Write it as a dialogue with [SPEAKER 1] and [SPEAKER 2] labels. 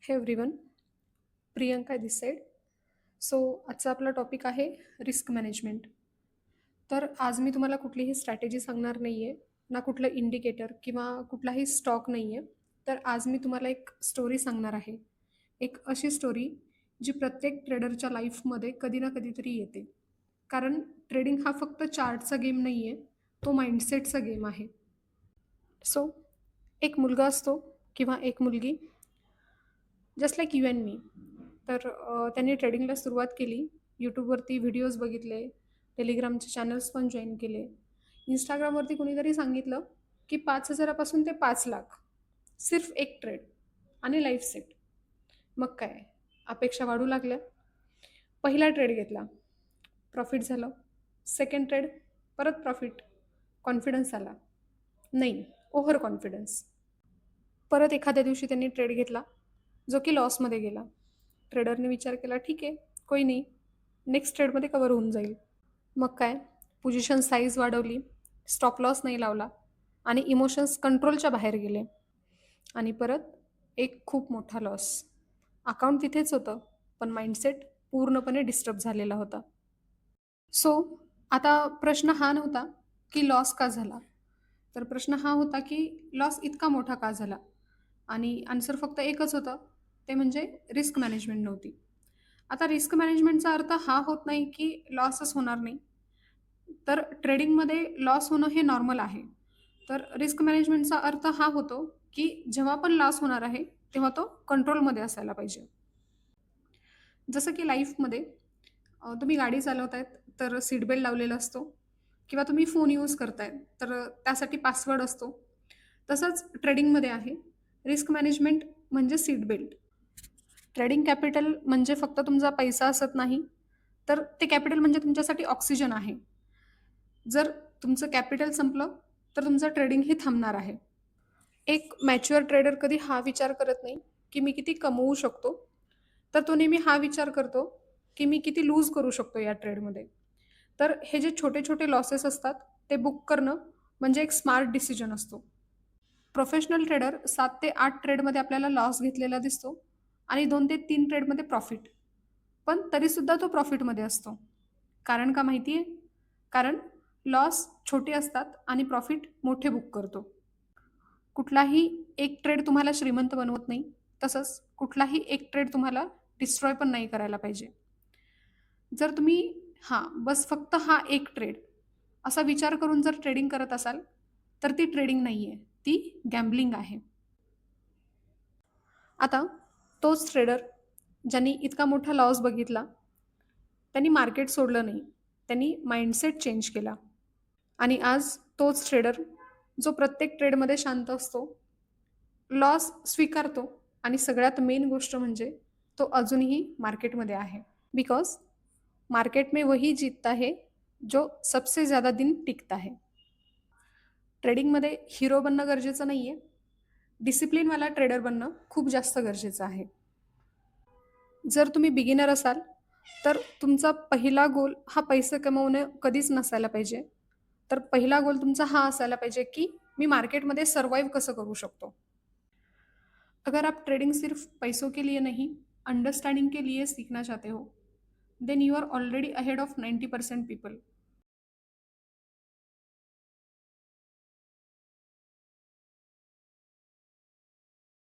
[SPEAKER 1] हे एव्हरीवन, प्रियंका दिस side. So आजचा आपला टॉपिक आहे रिस्क मॅनेजमेंट. तर आज मी तुम्हाला कुठलीही स्ट्रॅटेजी सांगणार नाही आहे, ना कुठलं इंडिकेटर किंवा कुठलाही स्टॉक नाही आहे. तर आज मी तुम्हाला एक स्टोरी सांगणार आहे. एक अशी स्टोरी जी प्रत्येक ट्रेडरच्या लाईफमध्ये कधी ना कधीतरी येते. कारण ट्रेडिंग हा फक्त चार्टचा गेम नाही आहे, तो माइंडसेटचा गेम आहे. सो एक मुलगा असतो किंवा एक मुलगी, जस्ट लाईक यू अँड मी. तर त्यांनी ट्रेडिंगला सुरुवात केली. यूट्यूबवरती व्हिडिओज बघितले, टेलिग्रामचे चॅनल्स पण जॉईन केले. Instagramवरती कुणीतरी सांगितलं, की 5,000 पासून ते 5,00,000 सिर्फ एक ट्रेड आणि लाईफ सेट. मग काय, अपेक्षा वाढू लागल्या. पहिला ट्रेड घेतला, प्रॉफिट झालं. सेकंड ट्रेड, परत प्रॉफिट. कॉन्फिडन्स आला. नाही, ओव्हर कॉन्फिडन्स. परत एखाद्या दिवशी त्यांनी ट्रेड घेतला, जो की लॉसमध्ये गेला. ट्रेडरने विचार केला, ठीक आहे, कोई नाही, नेक्स्ट ट्रेडमध्ये कव्हर होऊन जाईल. मग काय, पोझिशन साईज वाढवली, स्टॉप लॉस नाही लावला आणि इमोशन्स कंट्रोलच्या बाहेर गेले. आणि परत एक खूप मोठा लॉस. अकाउंट तिथेच होतं, पण माइंडसेट पूर्णपणे डिस्टर्ब झालेला होता. सो आता प्रश्न हा नव्हता की लॉस का झाला, तर प्रश्न हा होता की लॉस इतका मोठा का झाला. आणि आन्सर फक्त एकच होतं, ते म्हणजे रिस्क मॅनेजमेंट नव्हती. आता रिस्क मॅनेजमेंटचा अर्थ हा होत नाही की लॉसच होणार नाही. तर ट्रेडिंगमध्ये लॉस होणं हे नॉर्मल आहे. तर रिस्क मॅनेजमेंटचा अर्थ हा होतो की जेव्हा पण लॉस होणार आहे, तेव्हा तो कंट्रोलमध्ये असायला पाहिजे. जसं की लाईफमध्ये तुम्ही गाडी चालवतायत, तर सीट बेल्ट लावलेला असतो किंवा तुम्ही फोन यूज करताय, तर त्यासाठी पासवर्ड असतो. तसंच ट्रेडिंगमध्ये आहे. रिस्क मॅनेजमेंट म्हणजे सीट बेल्ट. ट्रेडिंग कॅपिटल म्हणजे फक्त तुमचा पैसा असत नाही, तर ते कॅपिटल म्हणजे तुमच्यासाठी ऑक्सिजन आहे. जर तुमचं कॅपिटल संपलं, तर तुमचं ट्रेडिंग हे थांबणार आहे. एक मॅच्युअर ट्रेडर कधी हा विचार करत नाही, की मी किती कमवू शकतो, तर तो नेहमी हा विचार करतो, की मी किती लूज करू शकतो या ट्रेडमध्ये. तर हे जे छोटे-छोटे लॉसेस असतात, ते बुक करणं म्हणजे एक स्मार्ट डिसिजन असतो. प्रोफेशनल ट्रेडर 7 ते 8 ट्रेडमध्ये आपल्याला लॉस घेतलेला दिसतो आणि 2 ते 3 ट्रेडमध्ये प्रॉफिट. पण तरीसुद्धा तो प्रॉफिटमध्ये असतो. कारण का माहिती आहे? कारण लॉस छोटे असतात आणि प्रॉफिट मोठे बुक करतो. कुठलाही एक ट्रेड तुम्हाला श्रीमंत बनवत नाही. तसंच कुठलाही एक ट्रेड तुम्हाला डिस्ट्रॉय पण नाही करायला पाहिजे. जर तुम्ही बस फक्त हा एक ट्रेड असा विचार करून जर ट्रेडिंग करत असाल, तर ती ट्रेडिंग नाहीये, ती गॅम्बलिंग आहे. आता तोच ट्रेडर ज्यांनी इतका मोठा लॉस बघितला, त्यांनी मार्केट सोडलं नाही. त्यांनी माइंडसेट चेंज केला. आणि आज तोच ट्रेडर जो प्रत्येक ट्रेडमध्ये शांत असतो, लॉस स्वीकारतो आणि सगळ्यात मेन गोष्ट म्हणजे तो अजूनही मार्केटमध्ये आहे. बिकॉज मार्केट में वही जीतता है जो सबसे ज़्यादा दिन टिकता है. ट्रेडिंगमध्ये हिरो बनणं गरजेचं नाहीये. डिसिप्लिनवाला ट्रेडर बनणं खूप जास्त गरजेचं आहे. जर तुम्ही बिगिनर असाल, तर तुमचा पहिला गोल हा पैसे कमवणं कधीच नसायला पाहिजे. तर पहिला गोल तुमचा हा असायला पाहिजे, की मी मार्केटमध्ये सर्व्हाइव्ह कसं करू शकतो. अगर आप ट्रेडिंग सिर्फ पैसों के लिए नहीं, अंडरस्टैंडिंग के लिए सीखना चाहते हो, then you are already ahead of 90% people.